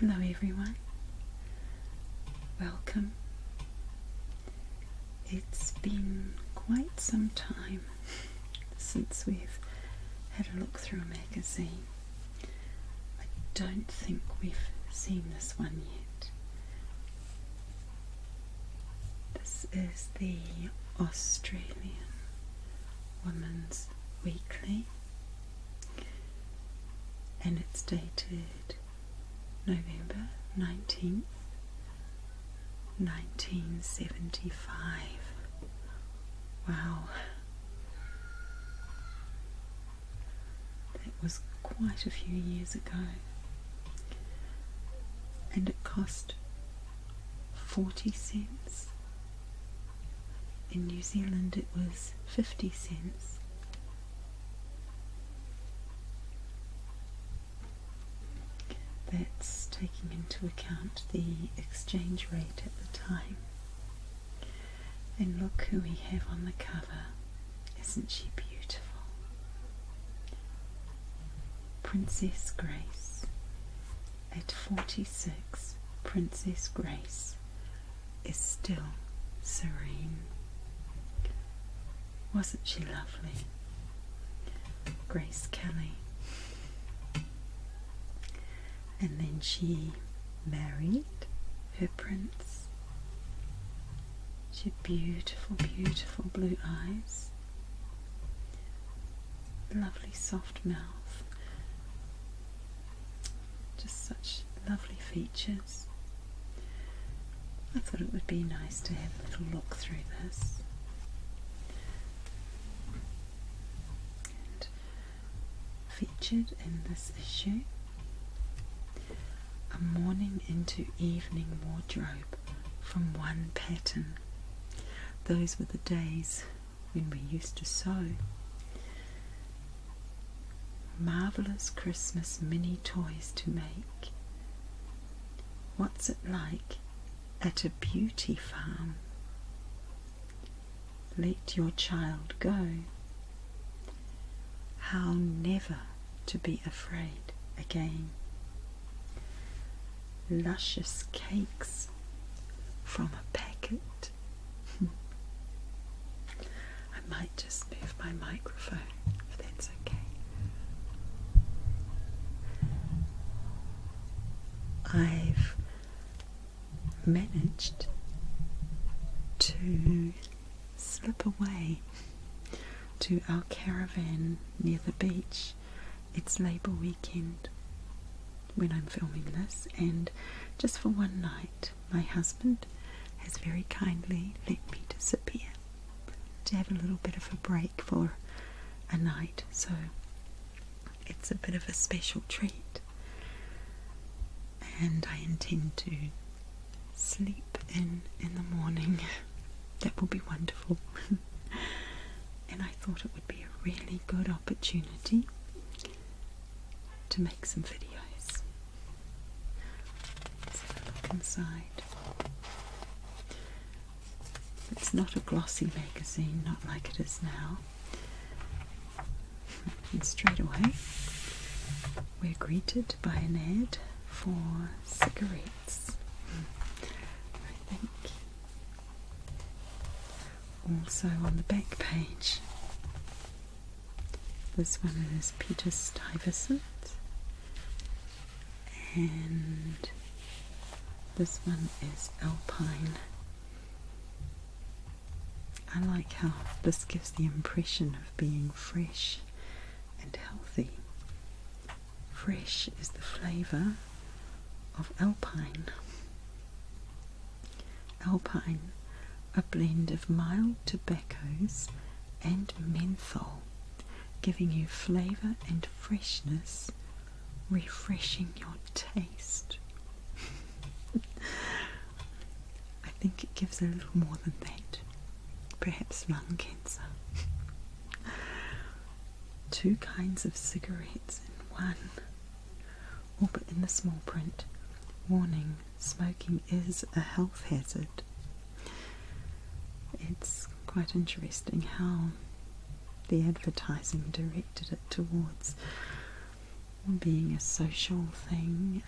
Hello everyone, welcome. It's been quite some time since we've had a look through a magazine. I don't think we've seen this one yet. This is the Australian Women's Weekly, and it's dated November 19th, 1975. Wow. That was quite a few years ago. And it cost 40 cents. In New Zealand it was 50 cents. That's taking into account the exchange rate at the time. And look who we have on the cover. Isn't she beautiful? Princess Grace. At 46, Princess Grace is still serene. Wasn't she lovely? Grace Kelly. And then she married her prince. She had beautiful, beautiful blue eyes, lovely soft mouth, just such lovely features. I thought it would be nice to have a little look through this. And featured in this issue, a morning into evening wardrobe from one pattern. Those were the days when we used to sew. Marvellous Christmas mini toys to make. What's it like at a beauty farm? Let your child go. How never to be afraid again. Luscious cakes from a packet. I might just move my microphone if that's okay. I've managed to slip away to our caravan near the beach. It's Labour weekend when I'm filming this, and just for one night my husband has very kindly let me disappear to have a little bit of a break for a night, so it's a bit of a special treat, and I intend to sleep in the morning. That will be wonderful. And I thought it would be a really good opportunity to make some videos. Inside. It's not a glossy magazine, not like it is now. And straight away we're greeted by an ad for cigarettes. I think also on the back page, this one is Peter Stuyvesant, and this one is Alpine. I like how this gives the impression of being fresh and healthy. Fresh is the flavour of Alpine. Alpine, a blend of mild tobaccos and menthol, giving you flavour and freshness, refreshing your taste. I think it gives a little more than that. Perhaps lung cancer. 2 kinds of cigarettes in one. Oh, but in the small print, warning, smoking is a health hazard. It's quite interesting how the advertising directed it towards being a social thing,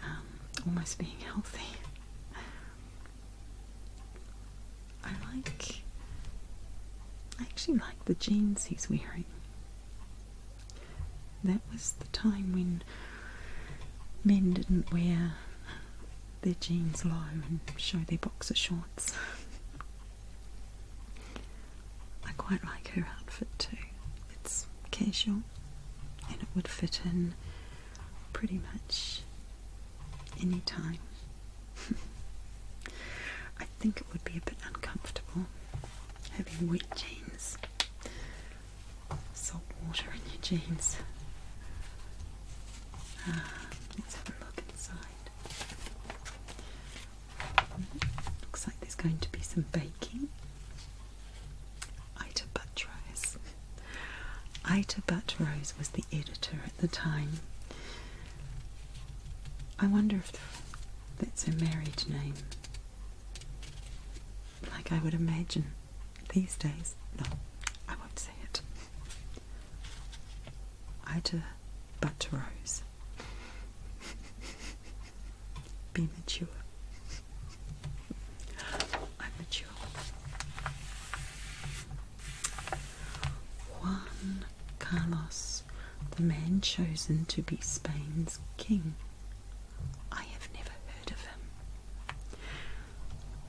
almost being healthy. I actually like the jeans he's wearing. That was the time when men didn't wear their jeans low and show their boxer shorts. I quite like her outfit too. It's casual and it would fit in pretty much any time. I think it would be a bit uncomfortable having wet jeans, salt water in your jeans. Let's have a look inside. Looks like there's going to be some baking. Ita Buttrose. Ita Buttrose was the editor at the time. I wonder if that's her married name. Like I would imagine these days. No, I won't say it. Ita Buttrose. Be mature. I'm mature. Juan Carlos, the man chosen to be Spain's king. I have never heard of him.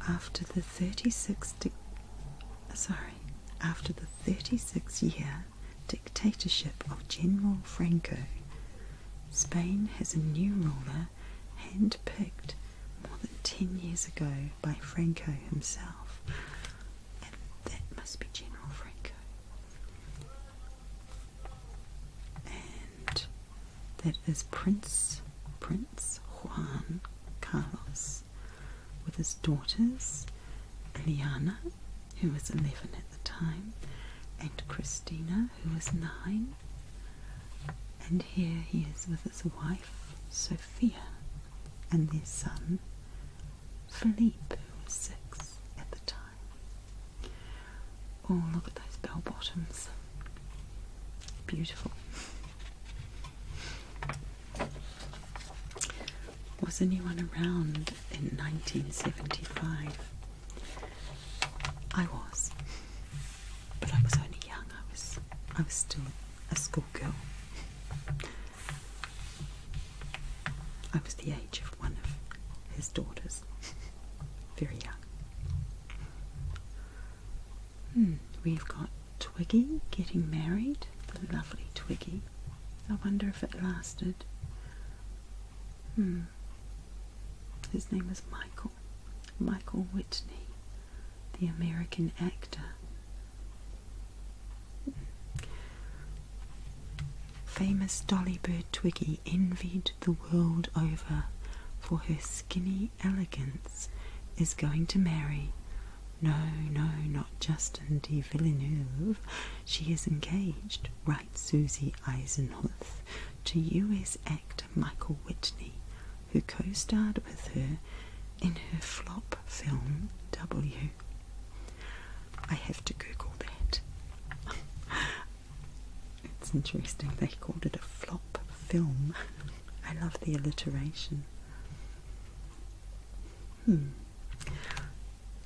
After the 36-year dictatorship of General Franco, Spain has a new ruler hand-picked more than 10 years ago by Franco himself. And that must be General Franco. And that is Prince Juan Carlos, with his daughters Eliana, who was 11 at the time, and Christina, who was 9. And here he is with his wife Sophia and their son Philippe, who was 6 at the time. Oh, look at those bell bottoms. Beautiful. Was anyone around in 1975? I was, but I was only young. I was still a schoolgirl. I was the age of one of his daughters. Very young. We've got Twiggy getting married. The lovely Twiggy. I wonder if it lasted. His name was Michael Whitney, the American actor. Famous Dolly Bird Twiggy envied the world over for her skinny elegance is going to marry. No, not Justin de Villeneuve. She is engaged, writes Susie Eisenhuth, to US actor Michael Whitney, who co-starred with her in her flop film W. I have to Google that. It's interesting they called it a flop film. I love the alliteration.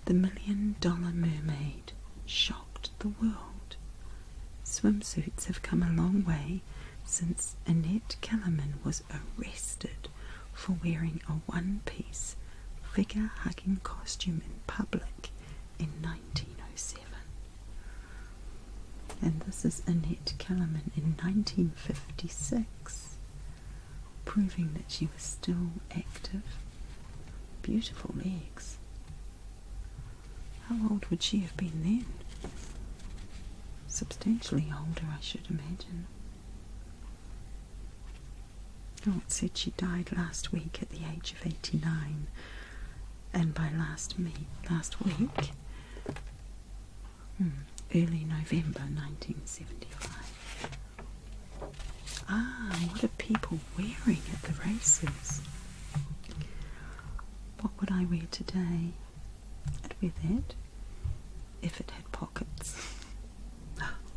The $1 Million Mermaid shocked the world. Swimsuits have come a long way since Annette Kellerman was arrested for wearing a one-piece figure-hugging costume in public in 1907. And this is Annette Kellerman in 1956, proving that she was still active. Beautiful legs. How old would she have been then? Substantially older, I should imagine. Oh, it said she died last week at the age of 89, and by last week, early November 1975. What are people wearing at the races? What would I wear today? I'd wear that if it had pockets.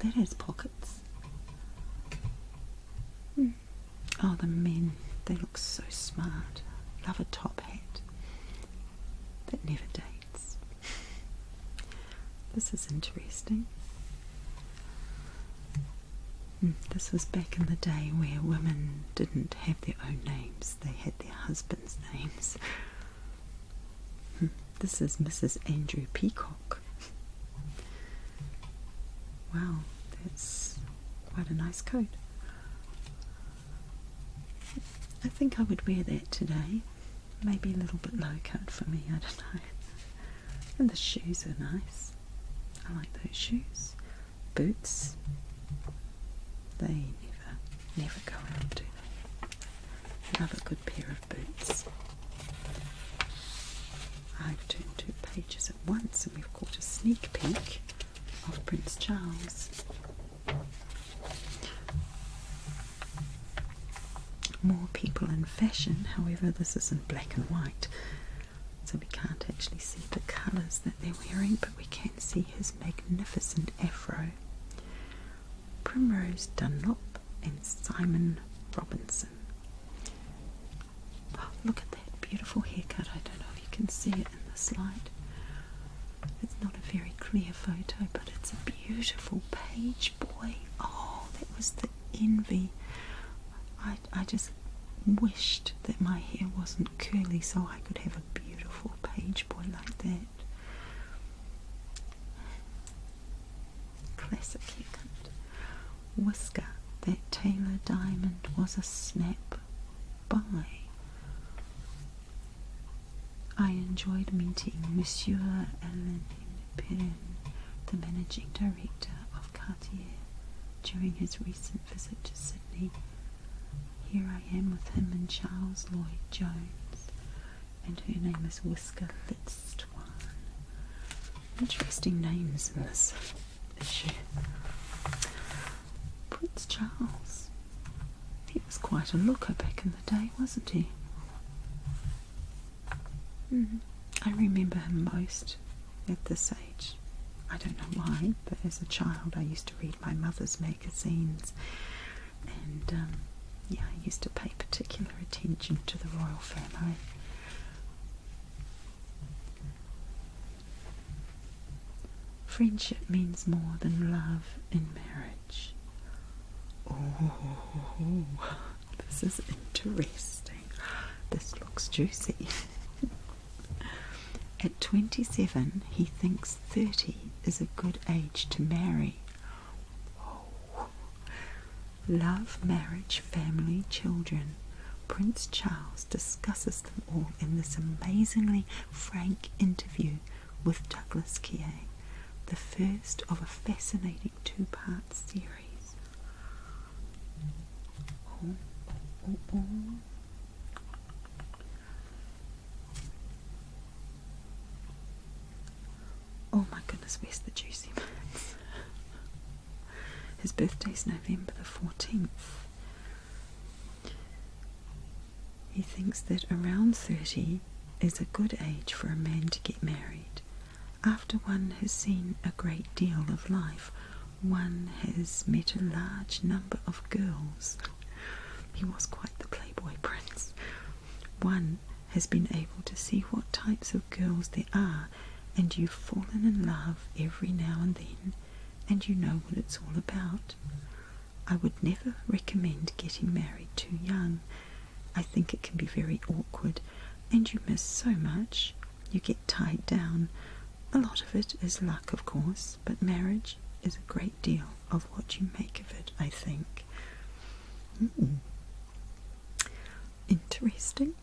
That has pockets. Oh, the men, they look so smart. love a top hat that never dates. This is interesting. This was back in the day where women didn't have their own names, they had their husbands' names. This is Mrs. Andrew Peacock. Wow, that's quite a nice coat. I think I would wear that today. Maybe a little bit low cut for me, I don't know. And the shoes are nice. I like those shoes. Boots. They never go out, do they? Another good pair of boots. I've turned 2 pages at once and we've caught a sneak peek of Prince Charles. More people in fashion, however this is in black and white, so we can't actually see the colours that they're wearing, but we can see his magnificent afro. Primrose Dunlop and Simon Robinson. Oh, look at that beautiful haircut. I don't know if you can see it in the slide. It's not a very clear photo, but it's a beautiful page boy. Oh, that was the envy. I just wished that my hair wasn't curly so I could have a beautiful page boy like that. Classic haircut. Whisker, that Taylor diamond was a snap by. I enjoyed meeting Monsieur Alain Perrin, the managing director of Cartier, during his recent visit to Sydney. Here I am with him and Charles Lloyd Jones, and her name is Whisker Litztwan. Interesting names in this issue. Prince Charles. He was quite a looker back in the day, wasn't he? I remember him most at this age. I don't know why, but as a child I used to read my mother's magazines, and I used to pay particular attention to the royal family. Friendship means more than love in marriage. Oh, this is interesting. This looks juicy. At 27, he thinks 30 is a good age to marry. Oh. Love, marriage, family, children. Prince Charles discusses them all in this amazingly frank interview with Douglas Keay, the first of a fascinating 2-part series. Oh my goodness, where's the juicy bits? His birthday's November the 14th. He thinks that around 30 is a good age for a man to get married. After one has seen a great deal of life, one has met a large number of girls. He was quite the playboy prince. One has been able to see what types of girls there are, and you've fallen in love every now and then, and you know what it's all about. I would never recommend getting married too young. I think it can be very awkward, and you miss so much. You get tied down. A lot of it is luck, of course, but marriage is a great deal of what you make of it, I think. Interesting.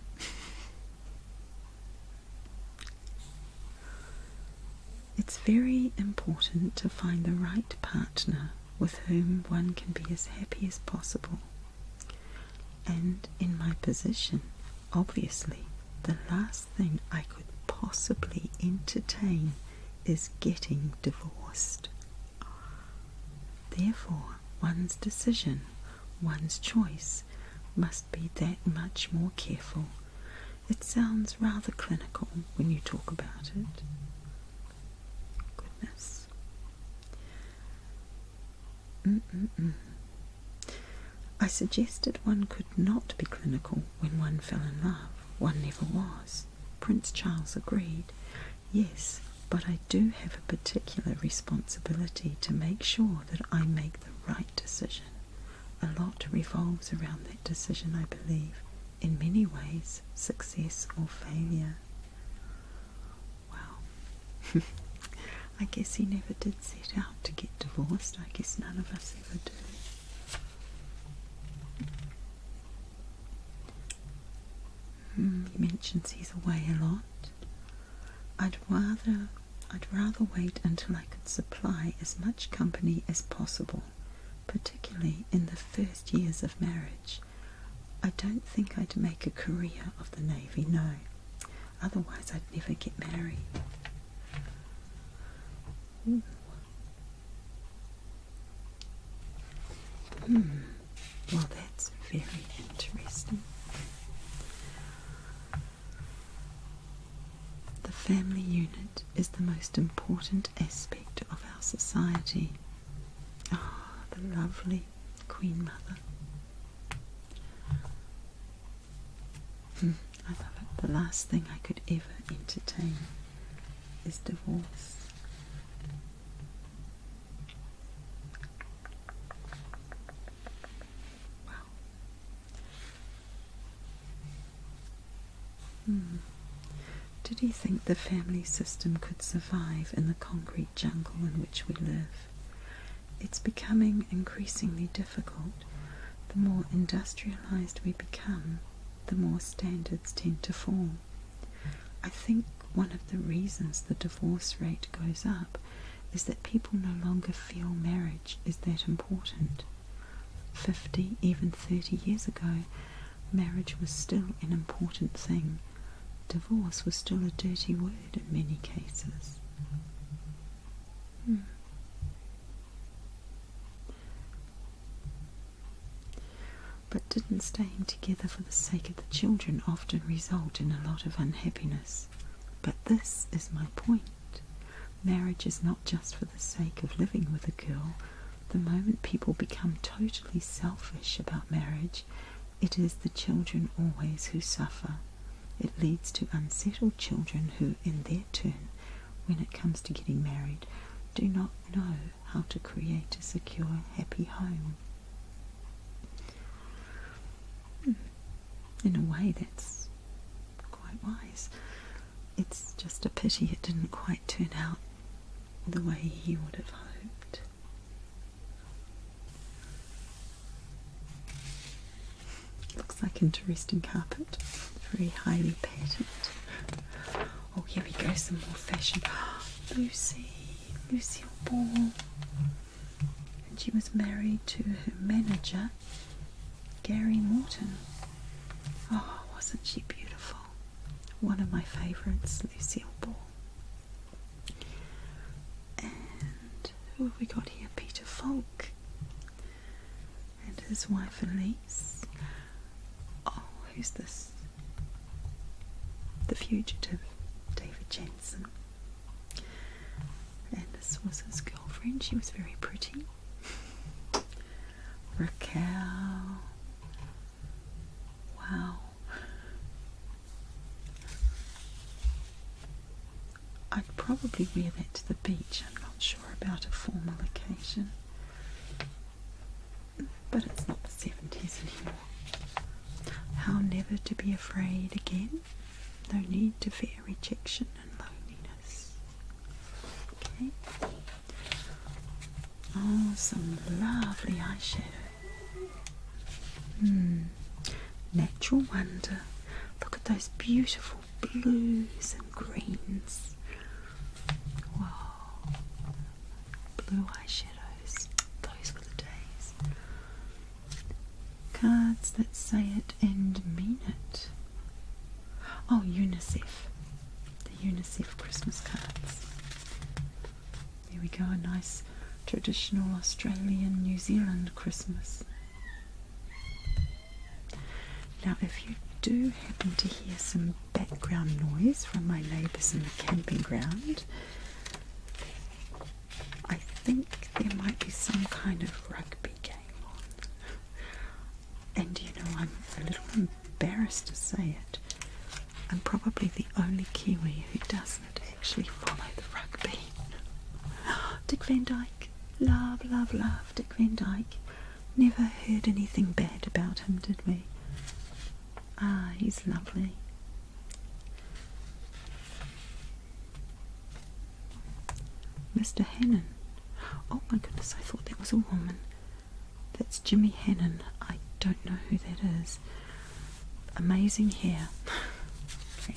It's very important to find the right partner with whom one can be as happy as possible. And in my position, obviously, the last thing I could possibly entertain is getting divorced. Therefore, one's decision, one's choice, must be that much more careful. It sounds rather clinical when you talk about it. Goodness. I suggested one could not be clinical when one fell in love. one never was. Prince Charles agreed. Yes, but I do have a particular responsibility to make sure that I make the right decision. A lot revolves around that decision, I believe. In many ways, success or failure. Wow. I guess he never did set out to get divorced. I guess none of us ever do. He mentions he's away a lot. I'd rather wait until I could supply as much company as possible, particularly in the first years of marriage. I don't think I'd make a career of the Navy, no. Otherwise I'd never get married. Ooh. Well, that's very interesting. The family unit is the most important aspect of our society. Ah, the lovely Queen Mother. I love it. The last thing I could ever entertain is divorce. Wow. Did he think the family system could survive in the concrete jungle in which we live? It's becoming increasingly difficult. The more industrialized we become, the more standards tend to fall. I think one of the reasons the divorce rate goes up is that people no longer feel marriage is that important. 50, even 30 years ago, marriage was still an important thing. Divorce was still a dirty word in many cases. But didn't staying together for the sake of the children often result in a lot of unhappiness? But this is my point. Marriage is not just for the sake of living with a girl. The moment people become totally selfish about marriage, it is the children always who suffer. It leads to unsettled children who, in their turn, when it comes to getting married, do not know how to create a secure, happy home. In a way, that's quite wise. It's just a pity it didn't quite turn out the way he would have hoped. Looks like interesting carpet. Very highly patterned. Oh, here we go, some more fashion. Lucille Ball. And she was married to her manager, Gary Morton. Oh, wasn't she beautiful? One of my favourites, Lucille Ball. And who have we got here? Peter Falk. And his wife Elise. Oh, who's this? The Fugitive, David Jansen. And this was his girlfriend. She was very pretty. Raquel. Wow. I'd probably wear that to the beach. I'm not sure about a formal occasion. But it's not the 70s anymore. How never to be afraid again. No need to fear rejection and loneliness. Okay. Oh, some lovely eyeshadow. Natural wonder. Look at those beautiful blues and greens. Wow. Blue eyeshadows. Those were the days. Cards that say it and mean it. Oh, UNICEF. The UNICEF Christmas cards. There we go, a nice traditional Australian New Zealand Christmas. Now, if you do happen to hear some background noise from my neighbours in the camping ground, I think there might be some kind of rugby game on. And you know, I'm a little embarrassed to say it, I'm probably the only Kiwi who doesn't actually follow the rugby. Dick Van Dyke. Love, love, love Dick Van Dyke. Never heard anything bad about him, did we? Ah, he's lovely. Mr. Hannon. Oh my goodness, I thought that was a woman. That's Jimmy Hannon. I don't know who that is. Amazing hair. Okay.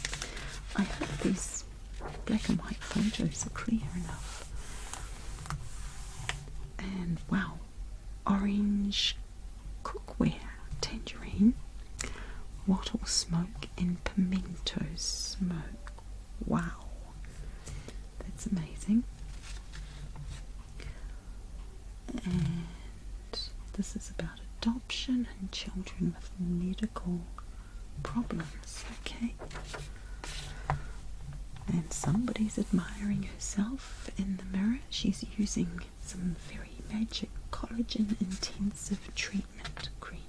I hope these black and white photos are clear enough. And wow, orange cookware, tangerine, wattle smoke and pimento smoke. Wow, that's amazing. And this is about adoption and children with medical problems. Okay. And somebody's admiring herself in the mirror. She's using some very magic collagen intensive treatment cream.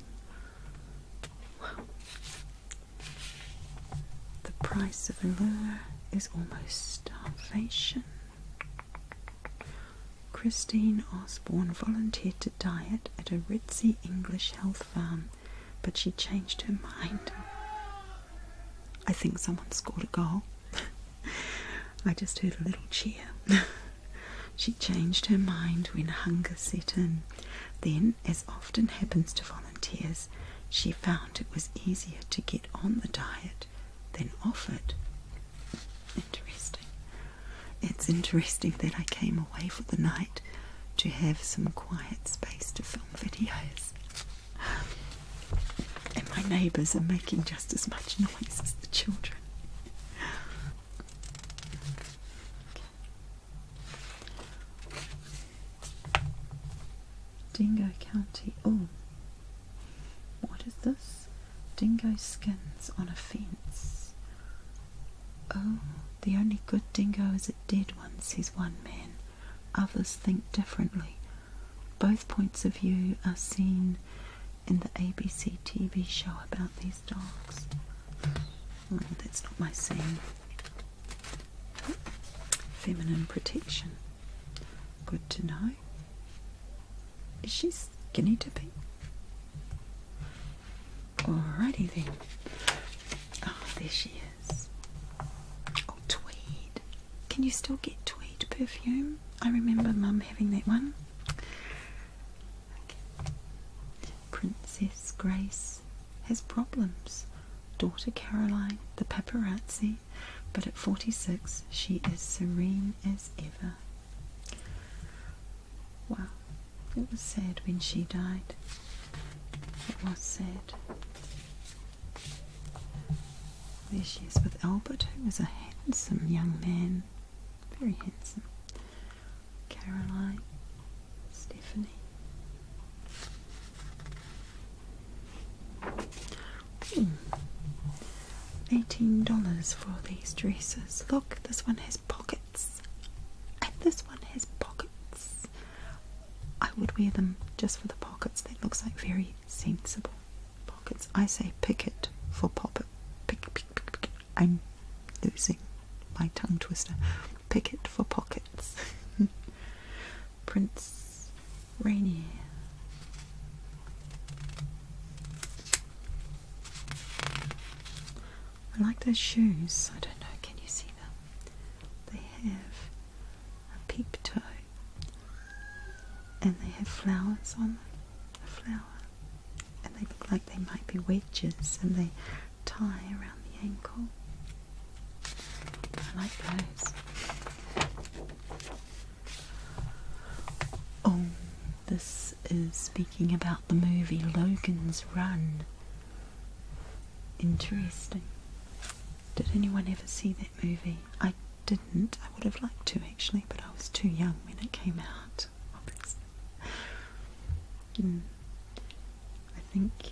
Wow. The price of allure is almost starvation. Christine Osborne volunteered to diet at a ritzy English health farm, but she changed her mind. I think someone scored a goal. I just heard a little cheer. She changed her mind when hunger set in. Then, as often happens to volunteers, she found it was easier to get on the diet than off it. Interesting. It's interesting that I came away for the night to have some quiet space to film videos. And my neighbours are making just as much noise as the children. Dingo County. Oh, what is this? Dingo skins on a fence. Oh, the only good dingo is a dead one, says one man. Others think differently. Both points of view are seen in the ABC TV show about these dogs. Oh, that's not my scene. Feminine protection. Good to know. Is she skinny dipping? Alrighty then. Oh, there she is. Oh, tweed. Can you still get tweed perfume? I remember Mum having that one. Okay. Princess Grace has problems. Daughter Caroline, the paparazzi, but at 46 she is serene as ever. Wow. It was sad when she died. It was sad. There she is with Albert, who was a handsome young man. Very handsome. Caroline, Stephanie. $18 for these dresses. Look, this one has pockets. And this one has pockets. I would wear them just for the pockets. That looks like very sensible pockets. I say picket for poppet. Pick. I'm losing my tongue twister. Picket for pockets. Prince Rainier. I like those shoes. I don't know, can you see them? They have a peep toe. And they have flowers on them, a flower, and they look like they might be wedges, and they tie around the ankle. I like those. Oh, this is speaking about the movie Logan's Run. Interesting. Did anyone ever see that movie? I didn't. I would have liked to actually, but I was too young when it came out. I think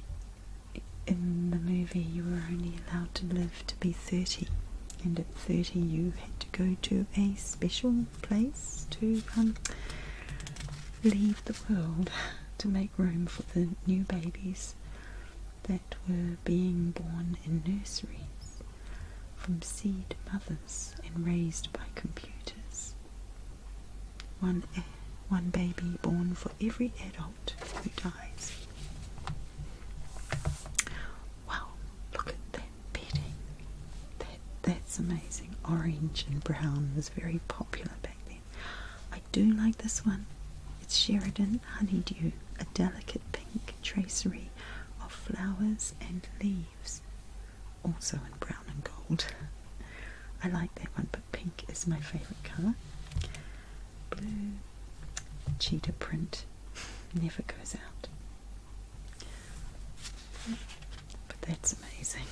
in the movie you were only allowed to live to be 30, and at 30 you had to go to a special place to leave the world to make room for the new babies that were being born in nurseries. from seed mothers and raised by computers. One baby born for every adult who dies. Wow, look at that bedding. That's amazing. Orange and brown was very popular back then. I do like this one. It's Sheridan Honeydew, a delicate pink tracery of flowers and leaves, also in brown and gold. I like that one, but pink is my favourite colour. Blue cheetah print never goes out, but that's amazing.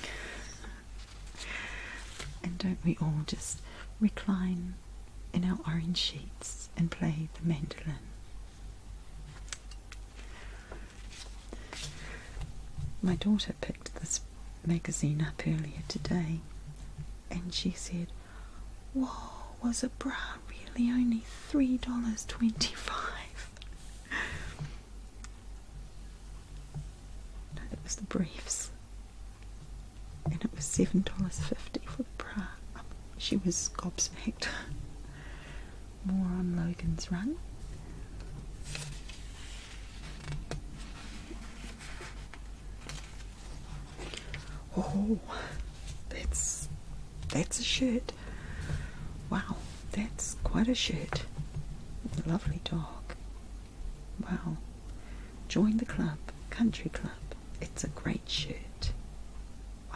And don't we all just recline in our orange sheets and play the mandolin? My daughter picked this magazine up earlier today, and she said, "Whoa, was a bra really only $3.25? No, that was the briefs. And it was $7.50 for the bra. She was gobsmacked. More on Logan's Run. Oh, that's a shirt. Wow, that's quite a shirt. Lovely dog. Wow. Join the club, country club. It's a great shirt.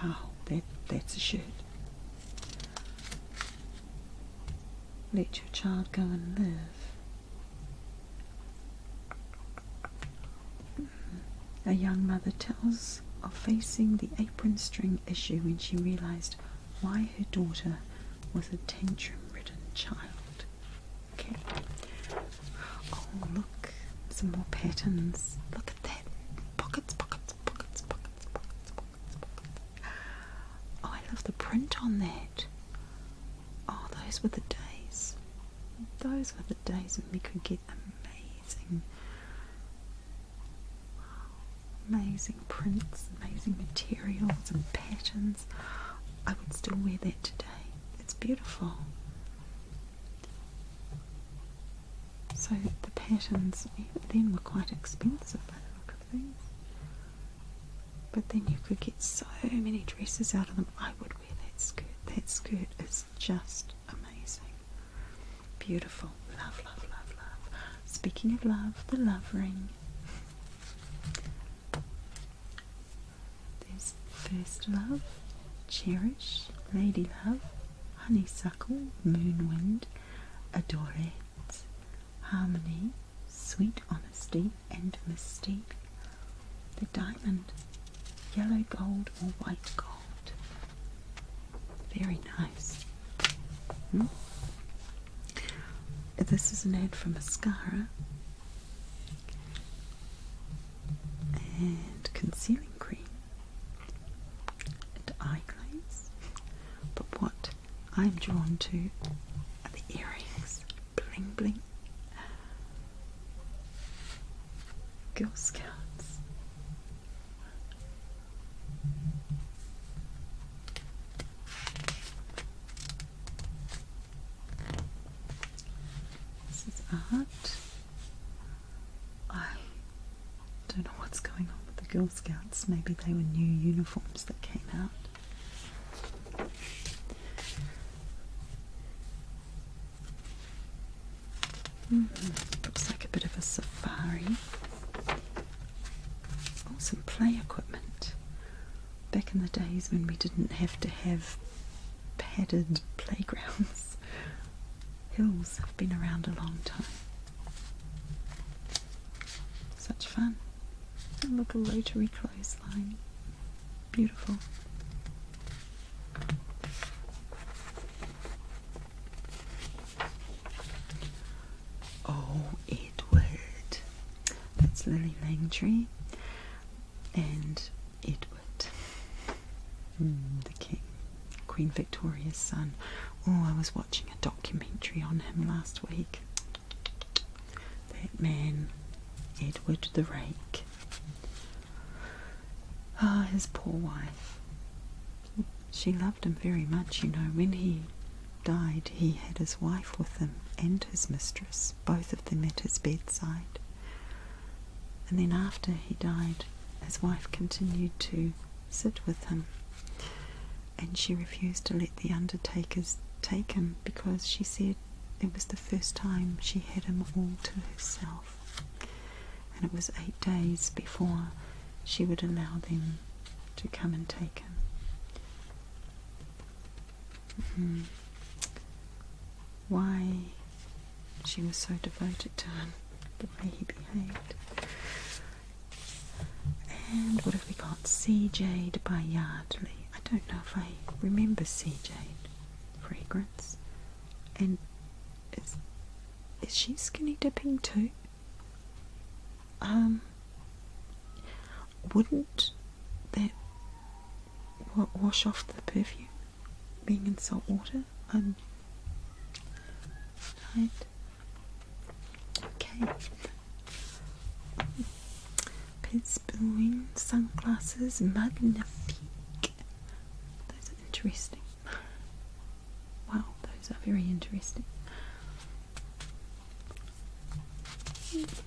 Wow, that's a shirt. Let your child go and live. A young mother tells of facing the apron string issue when she realised why her daughter was a tantrum-ridden child. Okay. Oh, look, some more patterns. Look at that. Pockets, pockets, pockets, pockets, pockets, pockets, pockets. Oh, I love the print on that. Oh, those were the days. Those were the days when we could get amazing prints, amazing materials and patterns. I would still wear that today. It's beautiful. So the patterns then were quite expensive by the look of things. But then you could get so many dresses out of them. I would wear that skirt. That skirt is just amazing. Beautiful. Love, love, love, love. Speaking of love, the love ring. There's First Love, Cherish, Lady Love, Honeysuckle, Moonwind, Adorette, Harmony, Sweet Honesty, and Mystique. The diamond, yellow gold or white gold. Very nice. This is an ad for mascara and concealing cream and eye glaze. But what I'm drawn to are the earrings. Bling bling. Girl Scouts. This is art. I don't know what's going on with the Girl Scouts. Maybe they were new uniforms that came out. Looks like a bit of a safari. Oh, some play equipment. Back in the days when we didn't have to have padded playgrounds. Hills have been around a long time. Such fun. And look, a rotary clothesline. Beautiful. Oh, Edward. That's Lily Langtry and Edward, the king, Queen Victoria's son. Oh, I was watching a documentary on him last week. That man, Edward the Rake. Ah, his poor wife. she loved him very much, you know. When he died, he had his wife with him and his mistress, both of them at his bedside. And then after he died, his wife continued to sit with him, and she refused to let the undertakers take him because she said it was the first time she had him all to herself, and it was 8 days before she would allow them to come and take him. Why she was so devoted to him, the way he behaved. And what have we got? Sea Jade by Yardley. I don't know if I remember Sea Jade fragrance. And is she skinny dipping too? Wouldn't that wash off the perfume being in salt water? Right. Okay. Pidsbooing sunglasses, magnifique. Those are interesting. Wow, those are very interesting.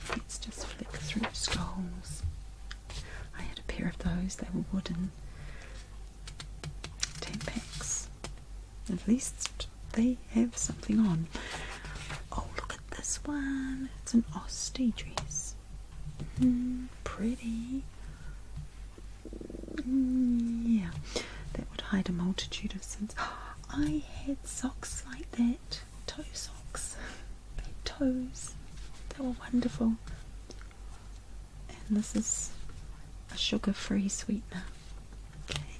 Let's just flick through scrolls. I had a pair of those, they were wooden 10 packs. At least they have something on. Oh, look at this one. It's an Osti dress. Pretty. Yeah, that would hide a multitude of sins. I had socks like that. Toe socks. Big toes. They were wonderful. And this is a sugar-free sweetener. Okay.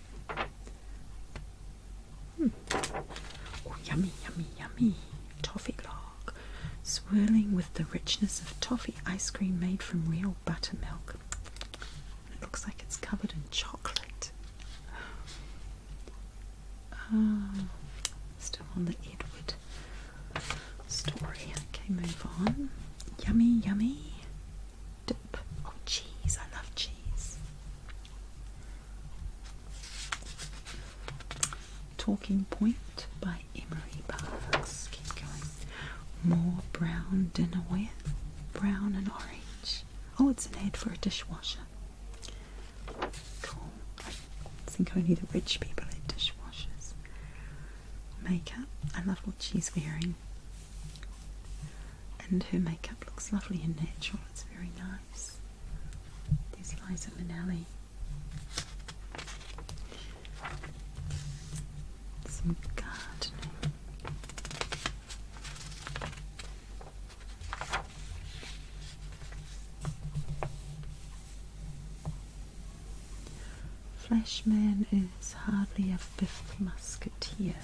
Oh, yummy, yummy, yummy. Toffee log. Swirling with the richness of toffee ice cream made from real buttermilk. It looks like it's covered in chocolate. Still on the Edward story. Okay, move on. Yummy, yummy. Dip. Oh, cheese. I love cheese. Talking Point by Emery Parks. Keep going. More brown dinnerware. Brown and orange. Oh, it's an ad for a dishwasher. Cool. I think only the rich people had dishwashers. Makeup. I love what she's wearing. And her makeup looks lovely and natural. It's very nice. There's Liza Minnelli. Some gardening. Flashman is hardly a fifth musketeer.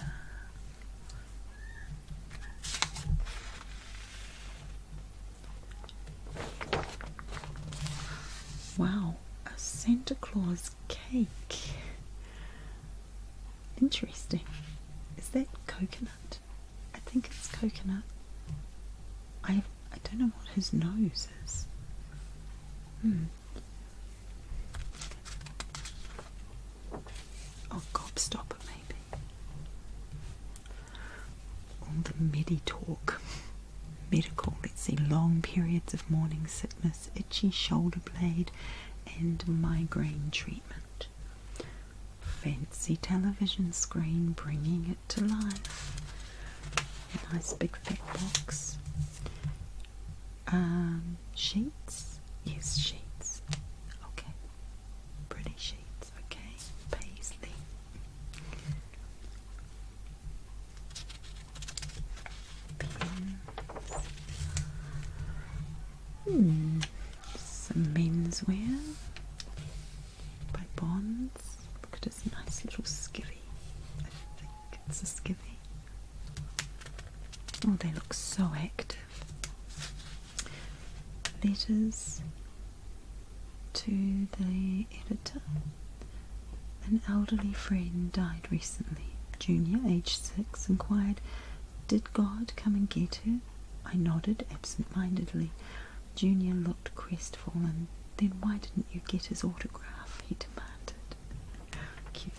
Wow, a Santa Claus cake. Interesting. Is that coconut? I think it's coconut. I don't know what his nose is. Oh, gobstopper maybe. All the medi-talk. Medical, let's see, long periods of morning sickness, itchy shoulder blade, and migraine treatment. Fancy television screen, bringing it to life. A nice big fat box. Sheets? Yes, sheets. Okay. Pretty sheets, okay. Paisley. Some menswear by Bonds. Look at this nice little skivvy. I think it's a skivvy. Oh, they look so active. Letters to the editor. An elderly friend died recently. Junior, aged 6, inquired, "Did God come and get her?" I nodded absent-mindedly. Junior looked crestfallen. "Then why didn't you get his autograph?" he demanded. Cute.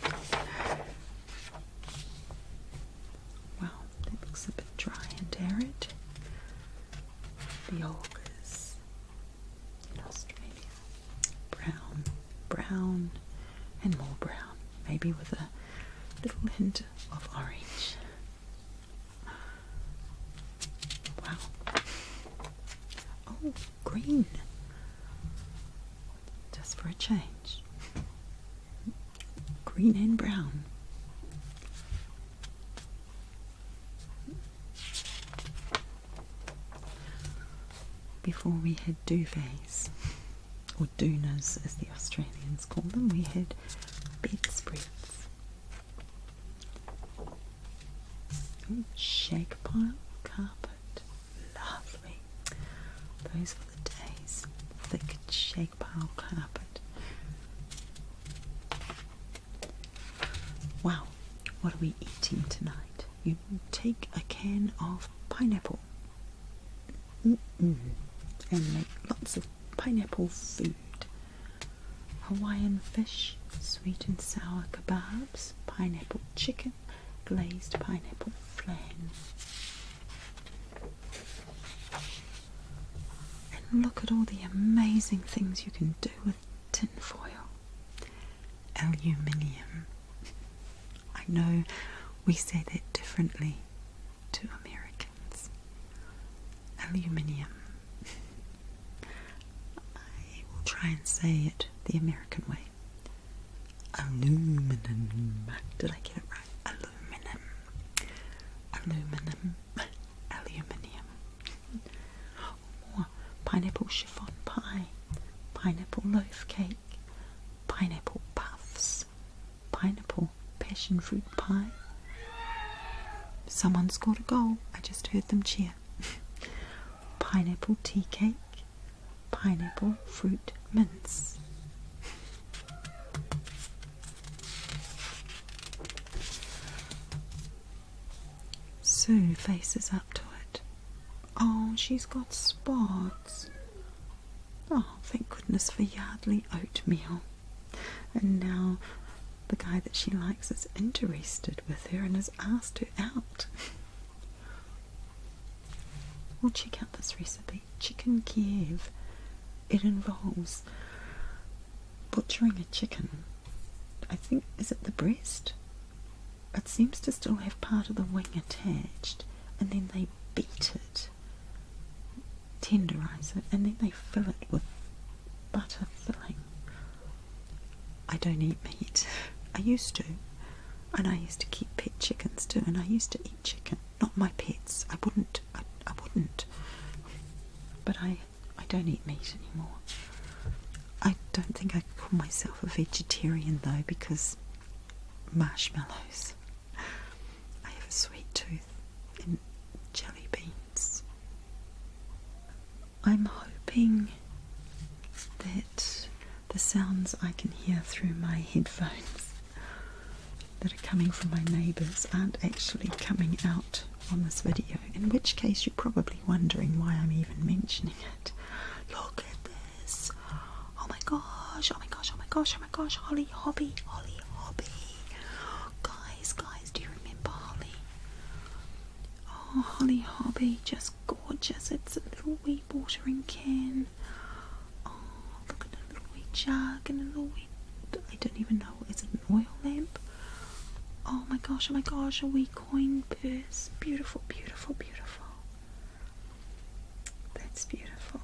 maybe with a little hint of orange. Wow. Oh, green. Just for a change. Green and brown. Before we had duvets, or doonas as the Australians call them, we had bedspreads. Ooh, shake pile carpet. Lovely. Those were the days. Thick shake pile carpet. Wow, what are we eating tonight? You take a can of pineapple. And make lots of pineapple food. Hawaiian fish, sweet and sour kebabs, pineapple chicken, glazed pineapple flan. And look at all the amazing things you can do with tin foil. Aluminium. I know we say that differently to Americans. Aluminium. I will try and say it the American way. Aluminum. Did I get it right? Aluminum. Aluminum. Aluminium. More pineapple chiffon pie, pineapple loaf cake, pineapple puffs, pineapple passion fruit pie. Someone scored a goal. I just heard them cheer. Pineapple tea cake, pineapple fruit mince. Sue faces up to it. Oh, she's got spots. Oh, thank goodness for Yardley oatmeal. And now the guy that she likes is interested with her and has asked her out. Well, check out this recipe. Chicken Kiev. It involves butchering a chicken. I think, is it the breast? It seems to still have part of the wing attached, and then they beat it, tenderize it, and then they fill it with butter filling. I don't eat meat. I used to, and I used to keep pet chickens too, and I used to eat chicken. Not my pets. I wouldn't. But I don't eat meat anymore. I don't think I could call myself a vegetarian though, because marshmallows. I have a sweet tooth and jelly beans. I'm hoping that the sounds I can hear through my headphones that are coming from my neighbours aren't actually coming out on this video, in which case you're probably wondering why I'm even mentioning it. Look at this. Oh my gosh, oh my gosh, oh my gosh, oh my gosh, Holly Hobby, Holly Hobby. Guys, do you remember Holly? Oh, Holly Hobby, just gorgeous. It's a little wee watering can. Oh, look at a little wee jug and a little wee, I don't even know, is it an oil lamp? Oh my gosh, a wee coin purse. Beautiful, beautiful, beautiful. That's beautiful.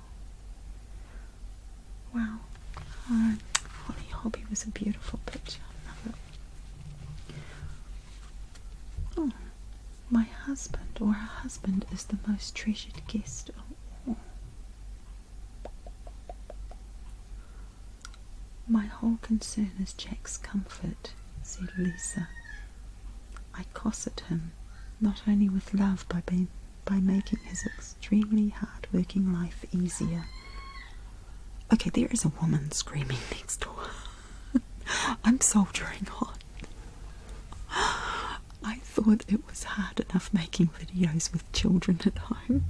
Wow. Holly Hobby was a beautiful picture. I love it. Oh, my husband, or her husband, is the most treasured guest of all. My whole concern is Jack's comfort, said Lisa. I cosset him, not only with love, by making his extremely hard-working life easier. Okay, there is a woman screaming next door. I'm soldiering on. I thought it was hard enough making videos with children at home.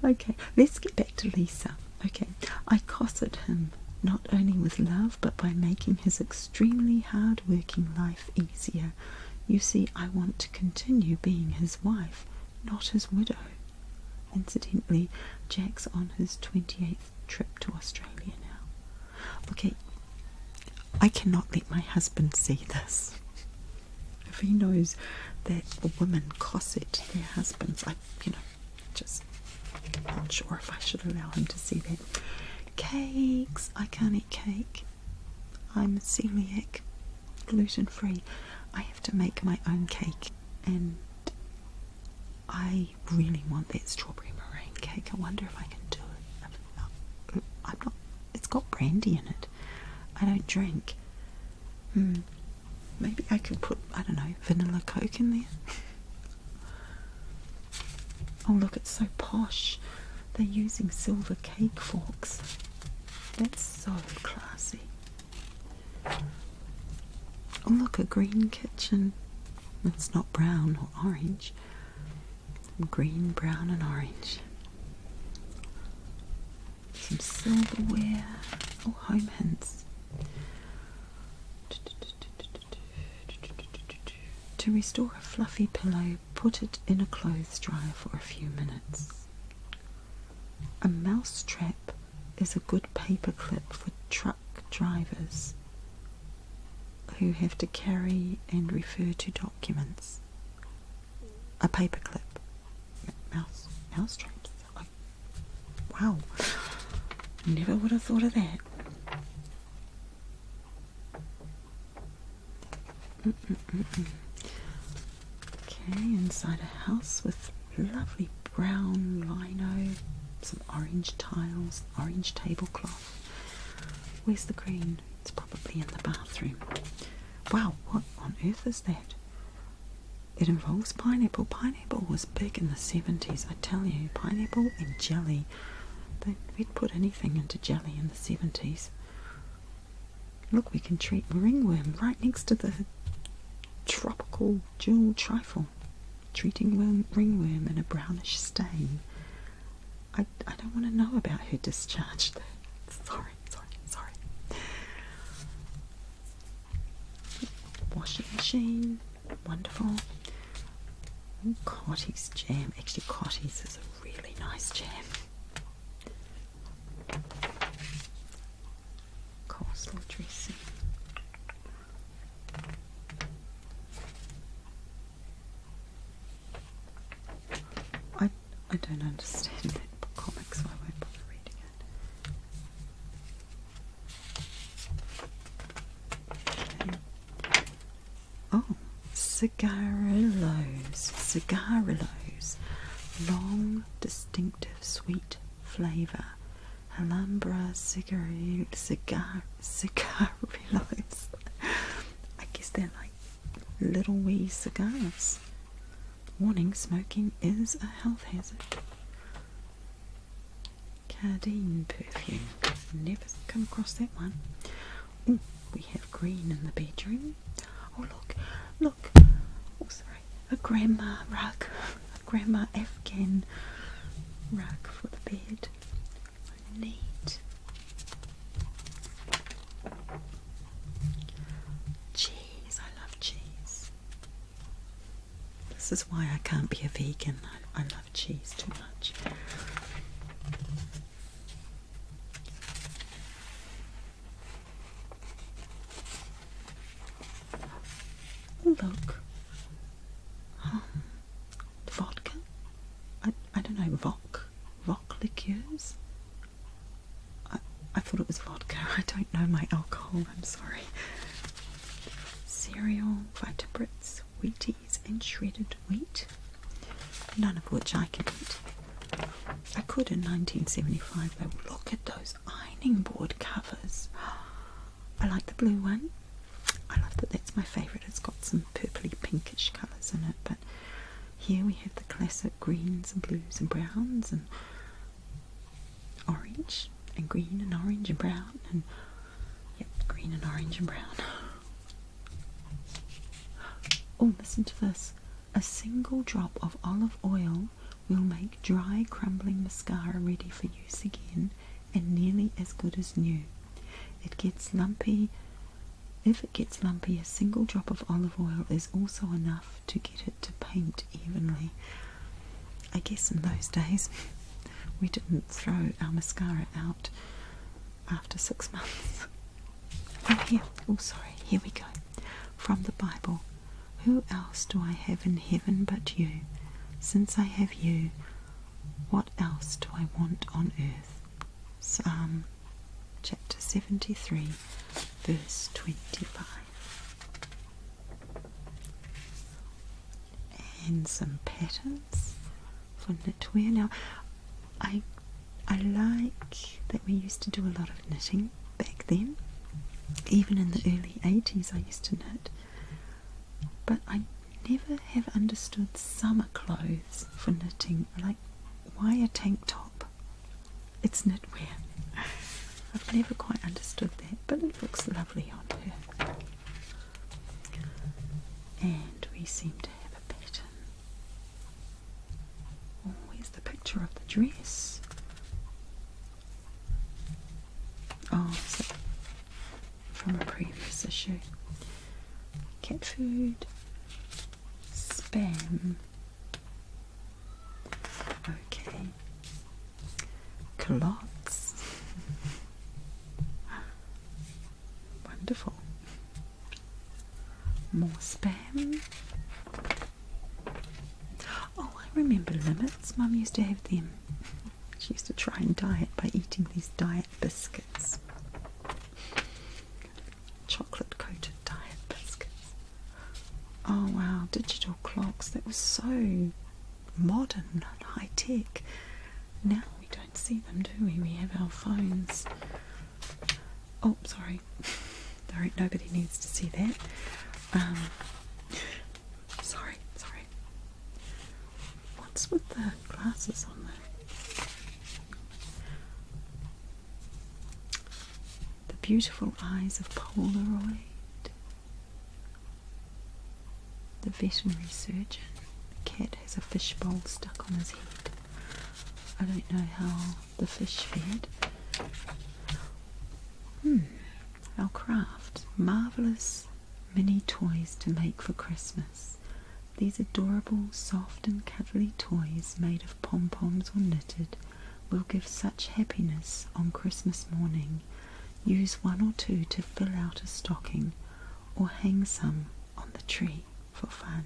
Okay, let's get back to Lisa. Okay, I cosset him, not only with love, but by making his extremely hard-working life easier. You see, I want to continue being his wife, not his widow. Incidentally, Jack's on his 28th trip to Australia now. Okay, I cannot let my husband see this. If he knows that the women cosset their husbands, just not sure if I should allow him to see that. Cakes. I can't eat cake. I'm celiac, gluten free. I have to make my own cake, and I really want that strawberry meringue cake. I wonder if I can do it. I'm not. It's got brandy in it. I don't drink. Maybe I could put, I don't know, vanilla Coke in there. Oh look, it's so posh. They're using silver cake forks. That's so classy. Oh look, a green kitchen. It's not brown or orange. Green, brown and orange. Some silverware. Oh, home hints. To restore a fluffy pillow, put it in a clothes dryer for a few minutes. A mouse trap is a good paper clip for truck drivers who have to carry and refer to documents. A paper clip. Mouse traps. Wow. Never would have thought of that. Okay, inside a house with lovely brown lino, some orange tiles, orange tablecloth. Where's the green? It's probably in the bathroom. Wow, what on earth is that? It involves pineapple. Pineapple was big in the 70s, I tell you. Pineapple and jelly. We'd put anything into jelly in the 70s. Look, we can treat ringworm right next to the tropical jewel trifle. Treating ringworm in a brownish stain. I don't want to know about her discharge. Sorry. Washing machine. Wonderful. Oh, Cotty's jam. Actually, Cotty's is a really nice jam. Coleslaw dressing. I don't understand that comic, so I won't bother reading it. Okay. Oh, cigarillos. Long, distinctive, sweet flavour. Alhambra cigarillos. I guess they're like little wee cigars. Warning, smoking is a health hazard. Cardine perfume. Never come across that one. Ooh, we have green in the bedroom. Oh, look. Oh, sorry. A grandma rug. A grandma Afghan rug for the bed. Neat. Cheese. I love cheese. This is why I can't be a vegan. I love cheese too much. Oh, look. Vodka? I don't know, Voc liqueurs? I thought it was vodka. I don't know my alcohol, I'm sorry. Cereal, Vitabrits, Wheaties and shredded wheat, none of which I can eat. I could in 1975 though. Look at those ironing board covers. I like the blue one. I love that. That's my favourite. It's got some purpley pinkish colours in it, but here we have the classic greens and blues and browns and orange and green and orange and brown and yep, green and orange and brown. Oh, listen to this. A single drop of olive oil will make dry, crumbling mascara ready for use again and nearly as good as new. It gets lumpy. If it gets lumpy, a single drop of olive oil is also enough to get it to paint evenly. I guess in those days we didn't throw our mascara out after 6 months. Here we go. From the Bible. Who else do I have in heaven but you? Since I have you, what else do I want on earth? Psalm chapter 73, verse 25. And some patterns for knitwear. Now, I like that we used to do a lot of knitting back then. Even in the early 80s I used to knit. But I never have understood summer clothes for knitting. Like, why a tank top? It's knitwear. I've never quite understood that, but it looks lovely on her. And we seem to have a pattern. Oh, where's the picture of the dress? Oh, so from a previous issue. Cat food, spam, okay, culottes, wonderful, more spam. Oh, I remember limits. Mum used to have them. She used to try and diet by eating these diet biscuits. Chocolate coated diet biscuits. Oh wow, digital clocks. That was so modern and high tech. Now we don't see them, do we? We have our phones. Oh, sorry. Nobody needs to see that. Sorry. What's with the glasses on there? Beautiful eyes of Polaroid. The veterinary surgeon. The cat has a fishbowl stuck on his head. I don't know how the fish fared. Our craft. Marvellous mini toys to make for Christmas. These adorable, soft and cuddly toys made of pom-poms or knitted will give such happiness on Christmas morning. Use one or two to fill out a stocking, or hang some on the tree for fun.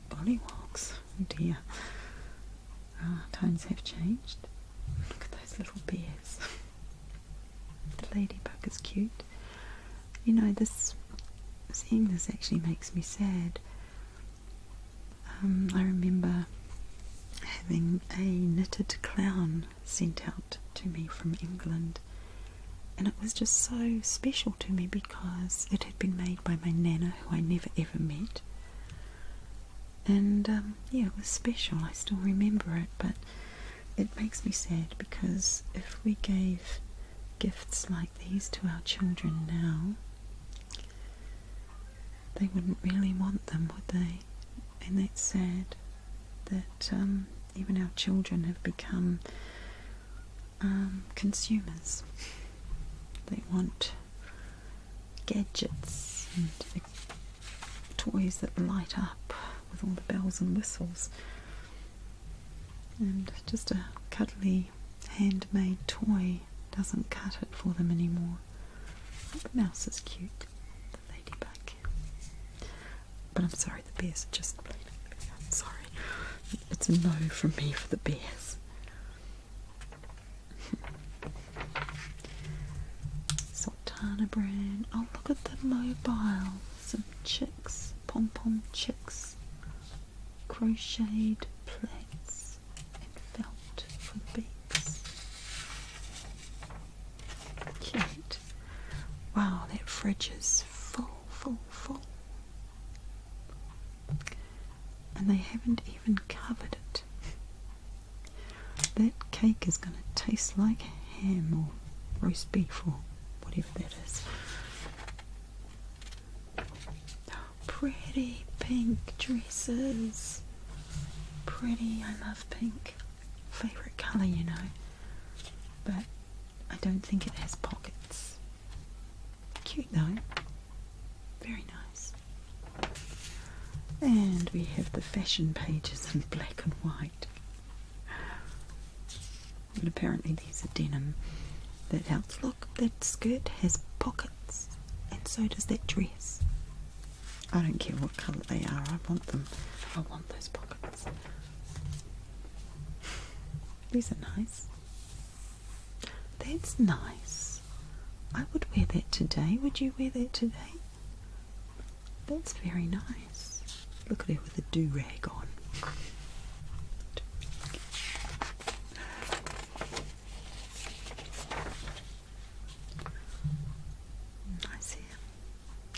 Bollywogs, oh dear. Times have changed. Look at those little bears. The ladybug is cute. You know, seeing this actually makes me sad. I remember having a knitted clown sent out to me from England, and it was just so special to me because it had been made by my nana, who I never ever met. And yeah, it was special. I still remember it, but it makes me sad because if we gave gifts like these to our children now, they wouldn't really want them, would they? And that's sad that even our children have become consumers. They want gadgets and toys that light up with all the bells and whistles, and just a cuddly handmade toy doesn't cut it for them anymore. The mouse is cute, the ladybug, but I'm sorry, the bears are just plain ugly. I'm sorry, it's a no from me for the bears. Sultana brand. Oh, look at the mobile. Some chicks, pom-pom chicks, crocheted plaits and felt for the beaks. Cute. Wow, that fridge is full. And they haven't even covered it. That cake is going to taste like ham or roast beef or whatever that is. Pretty pink dresses. Pretty, I love pink. Favourite colour, you know. But I don't think it has pockets. Cute though. Very nice. And we have the fashion pages in black and white. And apparently these are denim. That helps. Look, that skirt has pockets, and so does that dress. I don't care what colour they are, I want them. I want those pockets. These are nice. That's nice. I would wear that today. Would you wear that today? That's very nice. Look at her with a do-rag on. Nice hair.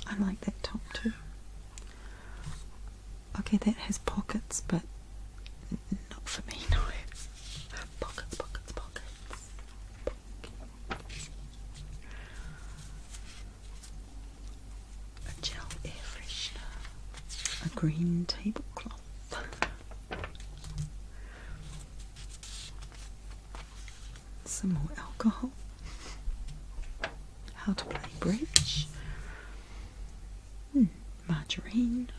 I like that top too. Okay, that has pockets, but not for me, no. Pockets, pockets, pockets. A gel air freshener. A green tablecloth. Some more alcohol. How to play bridge. Margarine.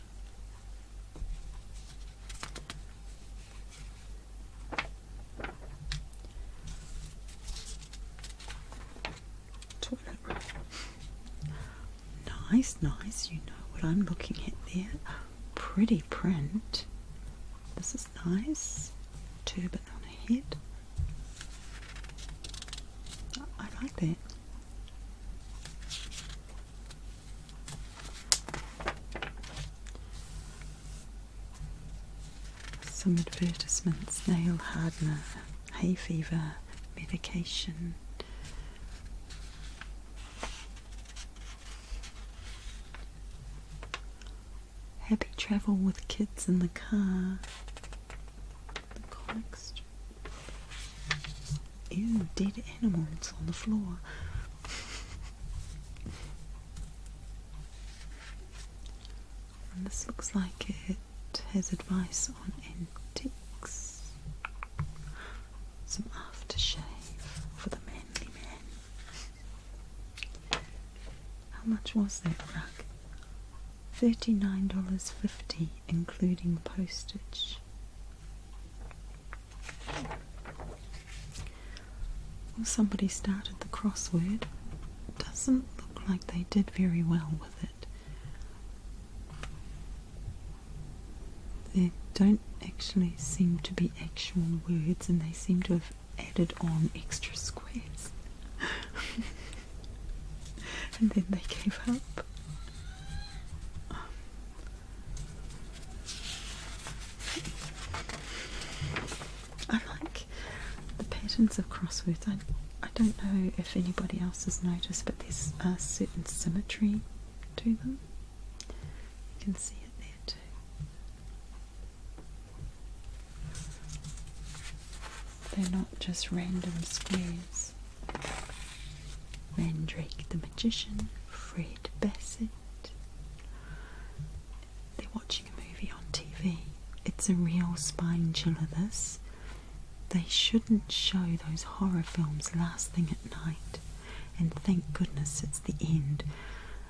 Toilet roll. Nice, nice. You know what I'm looking at there. Pretty print. This is nice. Turban on a head. I like that. Some advertisements, nail hardener, hay fever, medication. Happy travel with kids in the car. The comic strip. Ew, dead animals on the floor. And this looks like it has advice on antiques. Some aftershave for the manly man. How much was that rug? $39.50 including postage. Well, somebody started the crossword. Doesn't look like they did very well with it. There don't actually seem to be actual words, and they seem to have added on extra squares. And then they gave up. I like the patterns of crosswords. I don't know if anybody else has noticed, but there's a certain symmetry to them. You can see it there too. They're not just random squares. Mandrake the Magician, Fred Bassett. They're watching a movie on TV. It's a real spine chiller, this. They shouldn't show those horror films last thing at night. And thank goodness it's the end.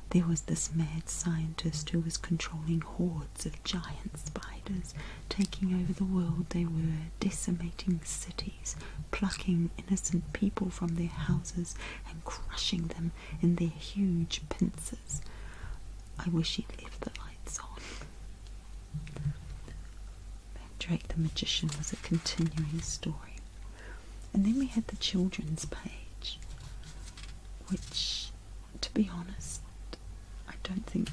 There was this mad scientist who was controlling hordes of giant spiders, taking over the world. They were decimating cities, plucking innocent people from their houses and crushing them in their huge pincers. I wish he'd left the lights on. Mandrake the Magician was a continuing story. And then we had the children's page, which, to be honest, I don't think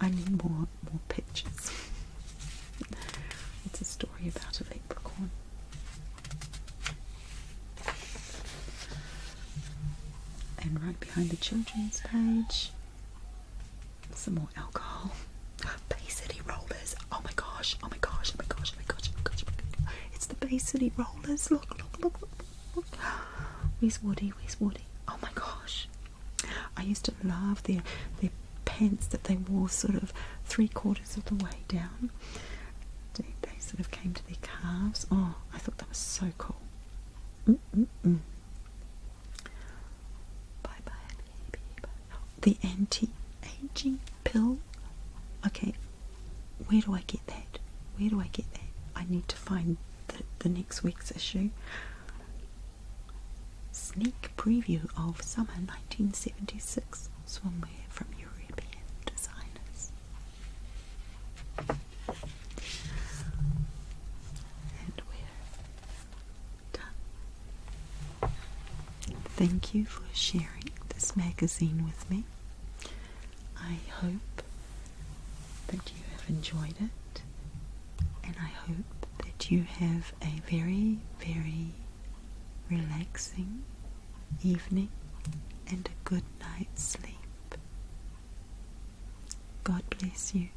I need more pictures. It's a story about a leprechaun. And right behind the children's page, some more alcohol. Bay City Rollers. Oh my gosh, oh my gosh, oh my gosh, oh my gosh, oh my gosh, oh my gosh. It's the Bay City Rollers. Look, look, look, look, look. Where's Woody? Where's Woody? Oh my gosh. I used to love their pants that they wore sort of 3/4 of the way down. They sort of came to their calves. Oh, I thought that was so cool. Bye bye, baby. The anti-aging pill. Okay, where do I get that? Where do I get that? I need to find the next week's issue. sneak preview of summer 1976 swimwear from European designers. And we're done. Thank you for sharing this magazine with me. I hope that you have enjoyed it, and I hope that you have a very, very relaxing evening and a good night's sleep. God bless you.